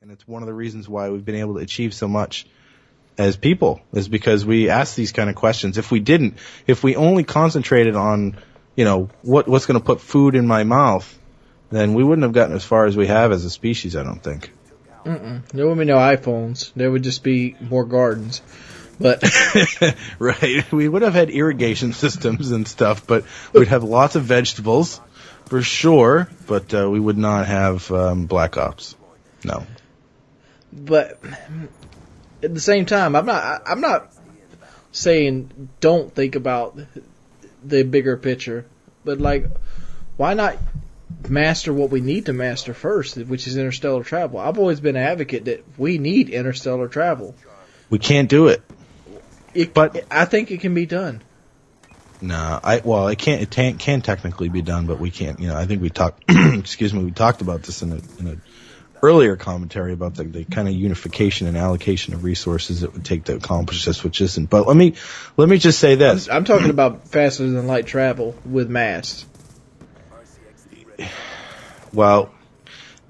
And it's one of the reasons why we've been able to achieve so much as people, is because we ask these kind of questions. If we only concentrated on, what's going to put food in my mouth, then we wouldn't have gotten as far as we have as a species, I don't think. There would be no iPhones. There would just be more gardens. But right. We would have had irrigation systems and stuff, but we'd have lots of vegetables for sure, but we would not have Black Ops. No. But at the same time, I'm not saying don't think about the bigger picture, but why not master what we need to master first, which is interstellar travel? I've always been an advocate that we need interstellar travel. We can't do it. But I think it can be done. No, it can technically be done, but we can't. I think we talked. Excuse me, we talked about this in a earlier commentary about the kind of unification and allocation of resources it would take to accomplish this, which isn't. But let me just say this. I'm talking about faster than light travel with mass. Well,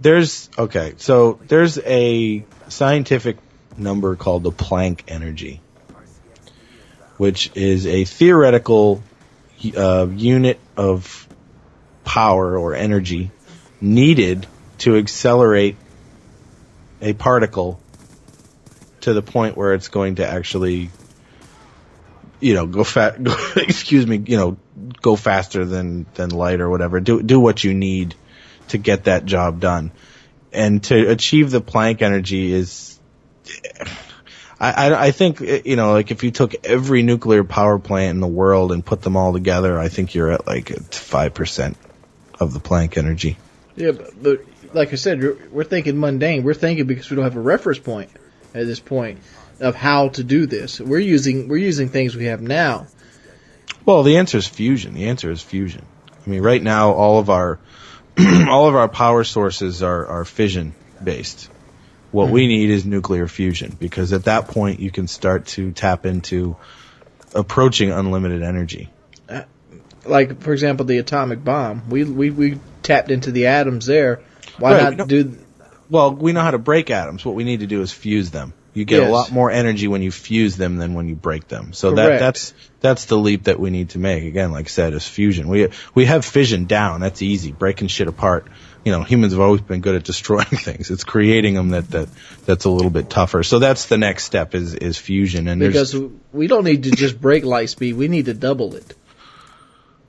there's a scientific number called the Planck energy, which is a theoretical unit of power or energy needed to accelerate a particle to the point where it's going to actually, go faster than light or whatever. Do what you need to get that job done. And to achieve the Planck energy is, I think, if you took every nuclear power plant in the world and put them all together, I think you're at 5% of the Planck energy. Yeah, but like I said, we're thinking mundane. We're thinking because we don't have a reference point at this point of how to do this. We're using things we have now. Well, the answer is fusion. I mean, right now, all of our power sources are fission based. What we need is nuclear fusion, because at that point you can start to tap into approaching unlimited energy. Like, for example, the atomic bomb. We tapped into the atoms there. Why not do... Well, we know how to break atoms. What we need to do is fuse them. You get a lot more energy when you fuse them than when you break them. So that's the leap that we need to make. Again, like I said, is fusion. We have fission down. That's easy. Breaking shit apart. Humans have always been good at destroying things. It's creating them that's a little bit tougher. So that's the next step is fusion. And because we don't need to just break light speed. We need to double it.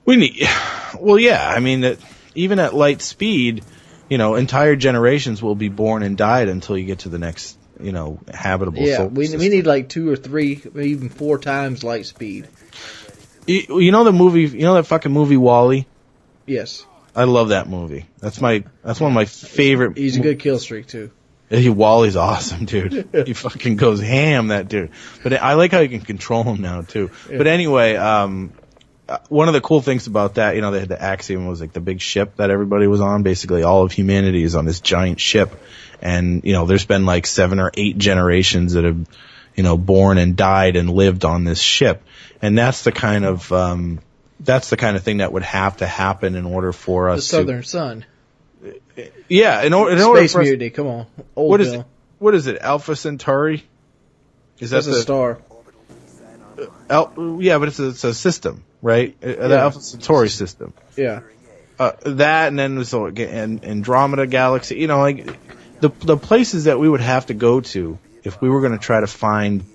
I mean, even at light speed, entire generations will be born and died until you get to the next, habitable. Yeah, we need 2 or 3, maybe even 4 times light speed. The movie, that fucking movie WALL-E? Yes. I love that movie. That's one of my favorite. He's a good kill streak too. WALL-E's awesome, dude. He fucking goes ham, that dude. But I like how you can control him now too. Yeah. But anyway, one of the cool things about that, they had the Axiom, was the big ship that everybody was on. Basically, all of humanity is on this giant ship, and there's been 7 or 8 generations that have, born and died and lived on this ship, and that's the kind of thing that would have to happen in order for us. The Southern Sun. Yeah, in order Space for us, Mutiny. Come on, what is it? What is it? Alpha Centauri? That's a star. Yeah, but it's a system, right? The Alpha Centauri system. Yeah. That, and then Andromeda Galaxy. The places that we would have to go to if we were going to try to find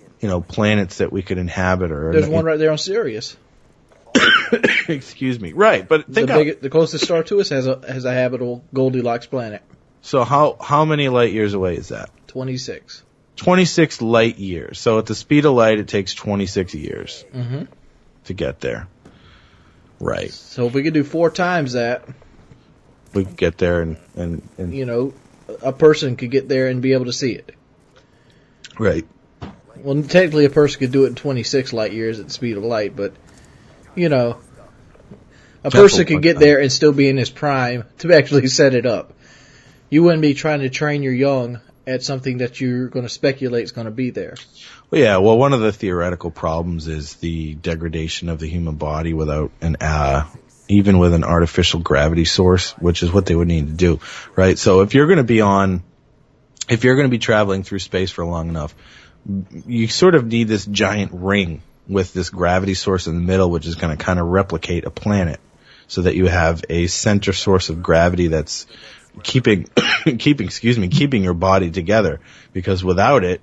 planets that we could inhabit. There's one right there on Sirius. Excuse me. Right, but the closest star to us has a habitable Goldilocks planet. So how many light years away is that? 26. 26 light years. So at the speed of light, it takes 26 years to get there. Right. So if we could do 4 times that, we could get there and a person could get there and be able to see it. Right. Well, technically a person could do it in 26 light years at the speed of light, but a person could get there and still be in his prime to actually set it up. You wouldn't be trying to train your young at something that you're going to speculate is going to be there. Well, yeah. Well, one of the theoretical problems is the degradation of the human body without even with an artificial gravity source, which is what they would need to do, right? So if you're going to be on if you're going to be traveling through space for long enough, you sort of need this giant ring with this gravity source in the middle, which is going to kind of replicate a planet, so that you have a center source of gravity that's keeping your body together. Because without it,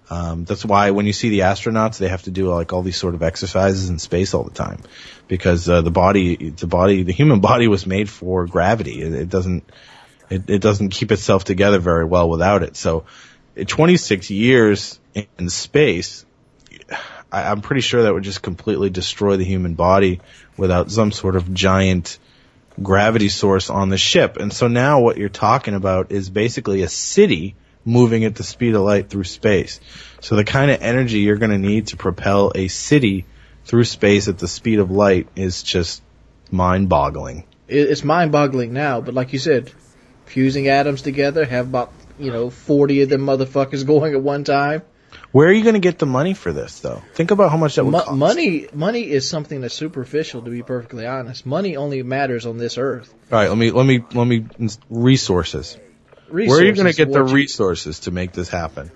that's why when you see the astronauts, they have to do like all these sort of exercises in space all the time, because the human body was made for gravity. It doesn't keep itself together very well without it. So, 26 years in space, I'm pretty sure that would just completely destroy the human body without some sort of giant gravity source on the ship. And so now what you're talking about is basically a city moving at the speed of light through space. So the kind of energy you're going to need to propel a city through space at the speed of light is just mind-boggling. It's mind-boggling now, but like you said, fusing atoms together, have about 40 of them motherfuckers going at one time. Where are you going to get the money for this, though? Think about how much that would cost. Money is something that's superficial, to be perfectly honest. Money only matters on this earth. All right, let me resources. Where are you going to get the resources to make this happen?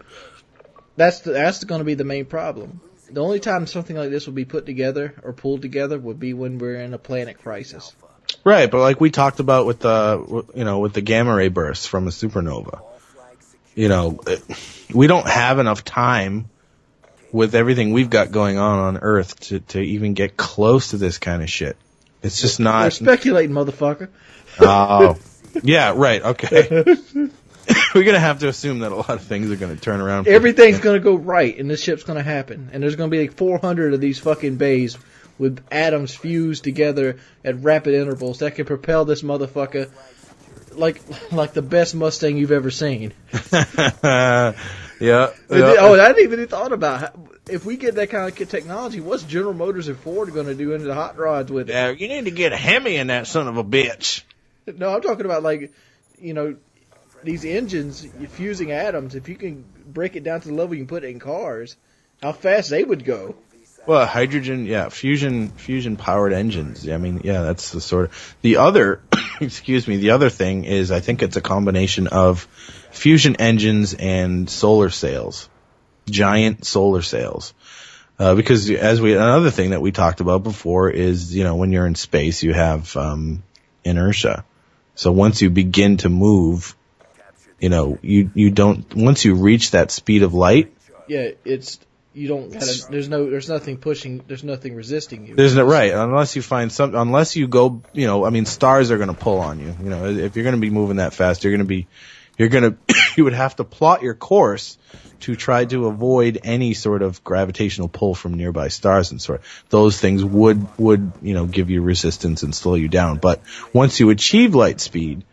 That's going to be the main problem. The only time something like this will be put together or pulled together would be when we're in a planet crisis. Right, but like we talked about with the gamma ray bursts from a supernova. We don't have enough time with everything we've got going on Earth to even get close to this kind of shit. It's just not. We're speculating, motherfucker. Oh, yeah, right. Okay, we're gonna have to assume that a lot of things are gonna turn around. Everything's gonna go right, and this ship's gonna happen, and there's gonna be like 400 of these fucking bays with atoms fused together at rapid intervals that can propel this motherfucker like the best Mustang you've ever seen. Yeah. Oh, I hadn't even thought about if we get that kind of technology, what's General Motors and Ford going to do into the hot rods with it? Yeah, you need to get a Hemi in that son of a bitch. No, I'm talking about these engines fusing atoms. If you can break it down to the level you can put it in cars, how fast they would go. Well, hydrogen, yeah, fusion powered engines. I mean, yeah, that's the sort of the other. The other thing is, I think it's a combination of fusion engines and solar sails, giant solar sails. Because another thing that we talked about before is, when you're in space, you have inertia. So once you begin to move, you don't. Once you reach that speed of light, yeah, there's nothing pushing, there's nothing resisting you. There's no, right, unless you find unless you go, stars are going to pull on you. If you're going to be moving that fast, you would have to plot your course to try to avoid any sort of gravitational pull from nearby stars and sort of. Those things would give you resistance and slow you down. But once you achieve light speed,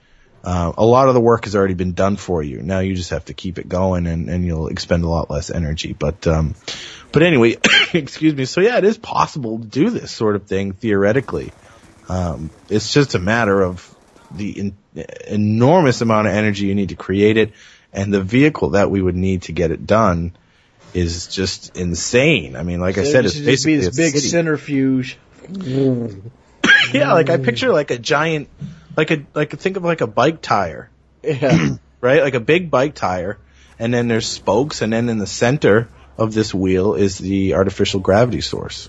a lot of the work has already been done for you. Now you just have to keep it going, and you'll expend a lot less energy. But anyway, excuse me. So yeah, it is possible to do this sort of thing theoretically. It's just a matter of the enormous amount of energy you need to create it, and the vehicle that we would need to get it done is just insane. I mean, like I said, it's basically this big centrifuge. Yeah, like I picture like a giant. Think of like a bike tire. Yeah. Right? Like a big bike tire, and then there's spokes, and then in the center of this wheel is the artificial gravity source.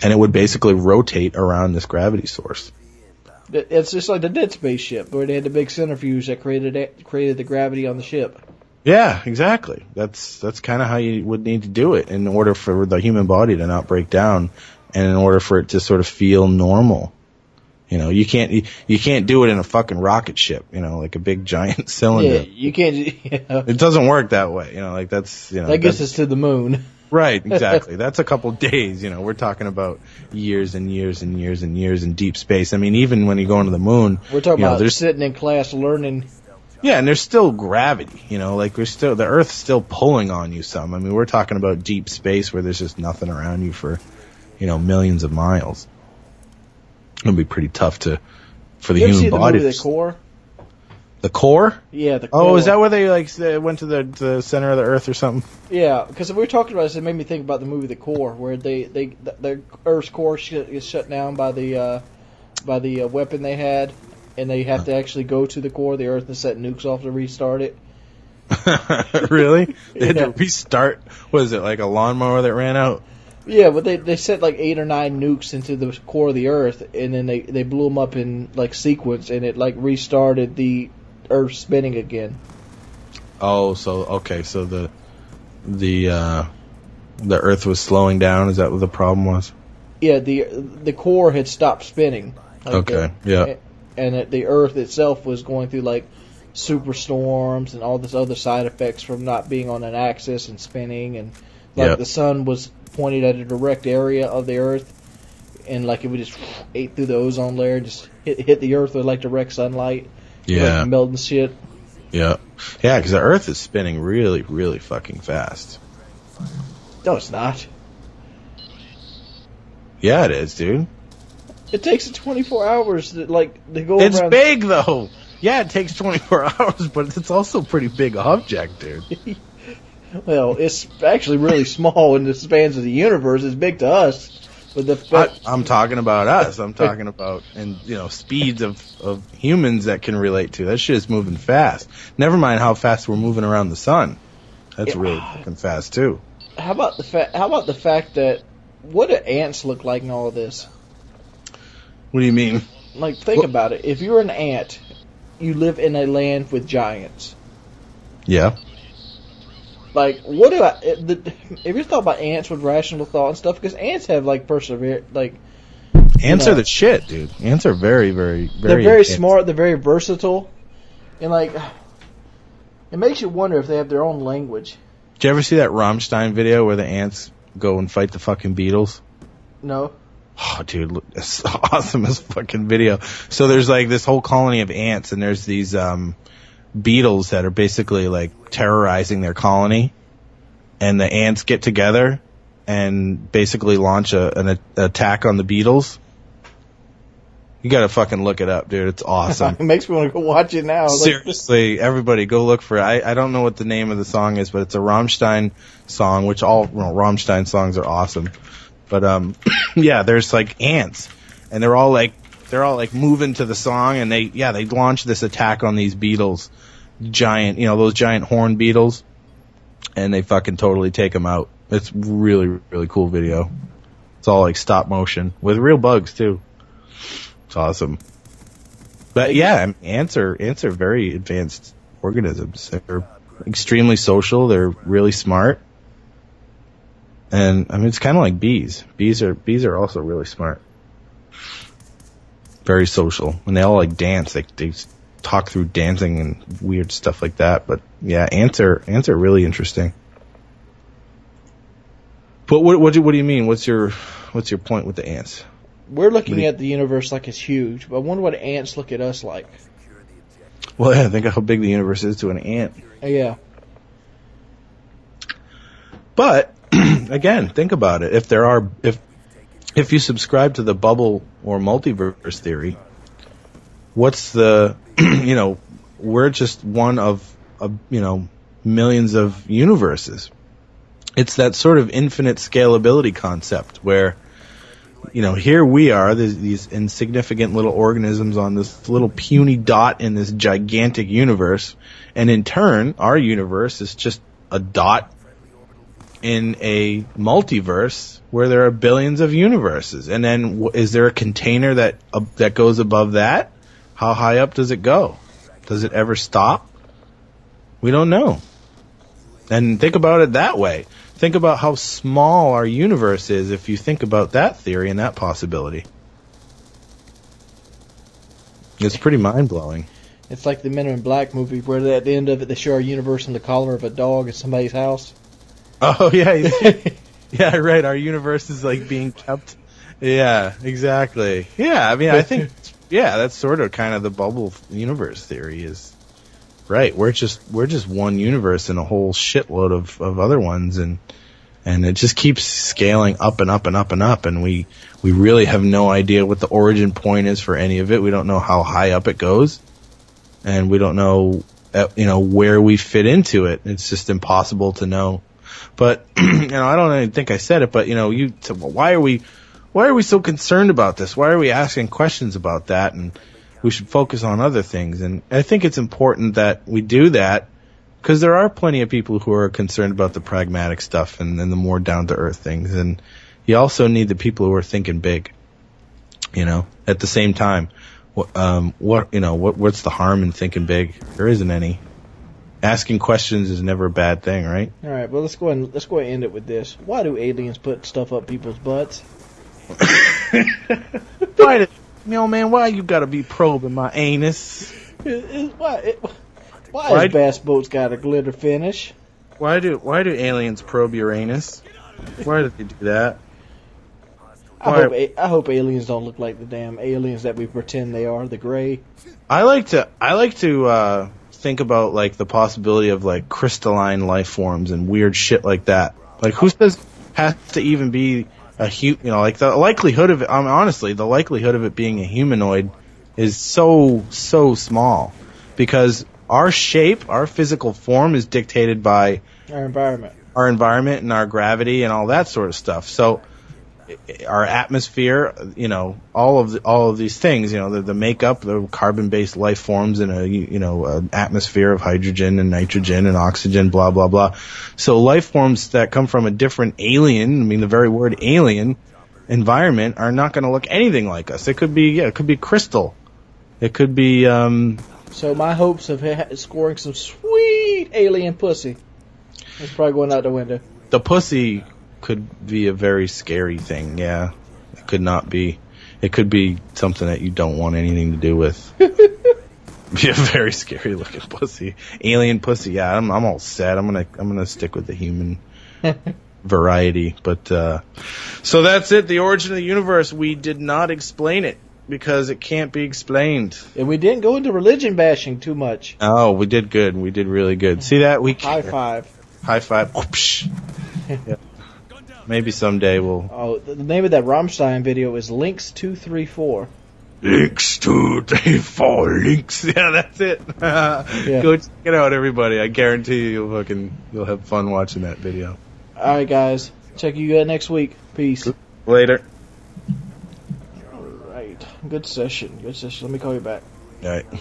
And it would basically rotate around this gravity source. It's just like the Dead Space ship, where they had the big centrifuge that created the gravity on the ship. Yeah, exactly. That's kind of how you would need to do it in order for the human body to not break down, and in order for it to sort of feel normal. You can't do it in a fucking rocket ship, like a big giant cylinder. Yeah, you can't. It doesn't work that way, that's, that gets us to the moon. Right, exactly. That's a couple days, we're talking about years and years and years and years in deep space. I mean, even when you go into the moon, we're talking about sitting in class learning. Yeah, and there's still gravity, the Earth's still pulling on you some. I mean, we're talking about deep space where there's just nothing around you for, millions of miles. It'll be pretty tough for the human body. The Core? The Core? Yeah, the Core. Oh, is that where they went to the center of the Earth or something? Yeah, because if we were talking about this, it made me think about the movie The Core, where the Earth's core is shut down by the weapon they had, and they have to actually go to the core of the Earth and set nukes off to restart it. Really? They had to restart. What is it, like a lawnmower that ran out? Yeah, but they sent like 8 or 9 nukes into the core of the Earth, and then they blew them up in like sequence, and it like restarted the Earth spinning again. Oh, so okay, so the Earth was slowing down. Is that what the problem was? Yeah, the core had stopped spinning. Like Okay, yeah. And the Earth itself was going through like superstorms and all this other side effects from not being on an axis and spinning, and like the sun was pointed at a direct area of the Earth, and like it would just ate through the ozone layer, and just hit the Earth with like direct sunlight, like melting shit. Yeah, because the Earth is spinning really, really fucking fast. No, it's not. Yeah, it is, dude. It takes 24 hours to go It's around. big though. Yeah, it takes 24 hours, but it's also a pretty big object, dude. Well, it's actually really small in the spans of the universe. It's big to us. But I'm talking about us. I'm talking about, and speeds of humans that can relate to. That shit is moving fast. Never mind how fast we're moving around the sun. That's really fucking fast too. How about the fact that what do ants look like in all of this? What do you mean? Like, think about it. If you're an ant, you live in a land with giants. Yeah. Like, what do have you thought about ants with rational thought and stuff? Because ants have, like, Ants are the shit, dude. Ants are very, very, very... They're very smart. They're very versatile. And, like, it makes you wonder if they have their own language. Did you ever see that Rammstein video where the ants go and fight the fucking Beatles? No. Oh, dude, it's awesome as fucking video. So there's like this whole colony of ants, and there's these beetles that are basically like terrorizing their colony, and the ants get together and basically launch an attack on the beetles. You gotta fucking look it up, dude. It's awesome. It makes me want to go watch it now. Seriously, everybody go look for it. I don't know what the name of the song is, but it's a Rammstein song, which all Rammstein songs are awesome. But yeah, there's like ants, and they're all like moving to the song, and they launch this attack on these beetles, giant, those giant horn beetles, and they fucking totally take them out. It's really, really cool video. It's all like stop motion with real bugs too. It's awesome. But yeah, ants are very advanced organisms. They're extremely social. They're really smart. And I mean, it's kind of like bees. Bees are also really smart. Very social. And they all like dance. They talk through dancing and weird stuff like that. But yeah, ants are really interesting. But what do you mean? What's your point with the ants? We're looking at the universe like it's huge, but I wonder what ants look at us like. Well, yeah, think of how big the universe is to an ant. Yeah. But again, think about it. If you subscribe to the bubble or multiverse theory, what's the we're just one of millions of universes. It's that sort of infinite scalability concept where here we are, these insignificant little organisms on this little puny dot in this gigantic universe, and in turn, our universe is just a dot in a multiverse where there are billions of universes. And then is there a container that goes above that? How high up does it go? Does it ever stop? We don't know. And think about it that way. Think about how small our universe is if you think about that theory and that possibility. It's pretty mind-blowing. It's like the Men in Black movie where at the end of it they show our universe in the collar of a dog in somebody's house. Oh, yeah. Yeah, right. Our universe is like being kept. Yeah, exactly. Yeah, I mean, I think, that's sort of kind of the bubble universe theory is right. We're just one universe in a whole shitload of other ones, and it just keeps scaling up and up and up and up, and we really have no idea what the origin point is for any of it. We don't know how high up it goes, and we don't know where we fit into it. It's just impossible to know. But I don't even think I said it, but why are we so concerned about this? Why are we asking questions about that? And we should focus on other things. And I think it's important that we do that Because there are plenty of people who are concerned about the pragmatic stuff and the more down-to-earth things. And you also need the people who are thinking big, at the same time. What's the harm in thinking big? There isn't any. Asking questions is never a bad thing, right? All right, well, let's go ahead and end it with this. Why do aliens put stuff up people's butts? Why you gotta be probing my anus? Why has Bass Boats got a glitter finish? Why do aliens probe your anus? Why do they do that? I hope aliens don't look like the damn aliens that we pretend they are, the gray. I like to think about like the possibility of like crystalline life forms and weird shit like that. Like who says it has to even be like the likelihood of it, honestly, the likelihood of it being a humanoid is so small because our shape, our physical form is dictated by our environment and our gravity and all that sort of stuff. So our atmosphere, all of these things, the makeup, the carbon-based life forms in an atmosphere of hydrogen and nitrogen and oxygen, blah, blah, blah. So life forms that come from a different alien, the very word alien environment are not going to look anything like us. It could be crystal. It could be, So my hopes of scoring some sweet alien pussy is probably going out the window. The pussy could be a very scary thing, yeah. It could not be. It could be something that you don't want anything to do with. Be a very scary looking pussy. Alien pussy, yeah, I'm all set. I'm gonna stick with the human variety. But so that's it, the origin of the universe. We did not explain it because it can't be explained. And we didn't go into religion bashing too much. Oh, we did good. We did really good. See that? High five. High five. Yeah. Maybe someday we'll... Oh, the name of that Rammstein video is Links 234. Links 234, links. Yeah, that's it. Yeah. Go check it out, everybody. I guarantee you'll have fun watching that video. All right, guys. Check you out next week. Peace. Later. All right. Good session. Let me call you back. All right.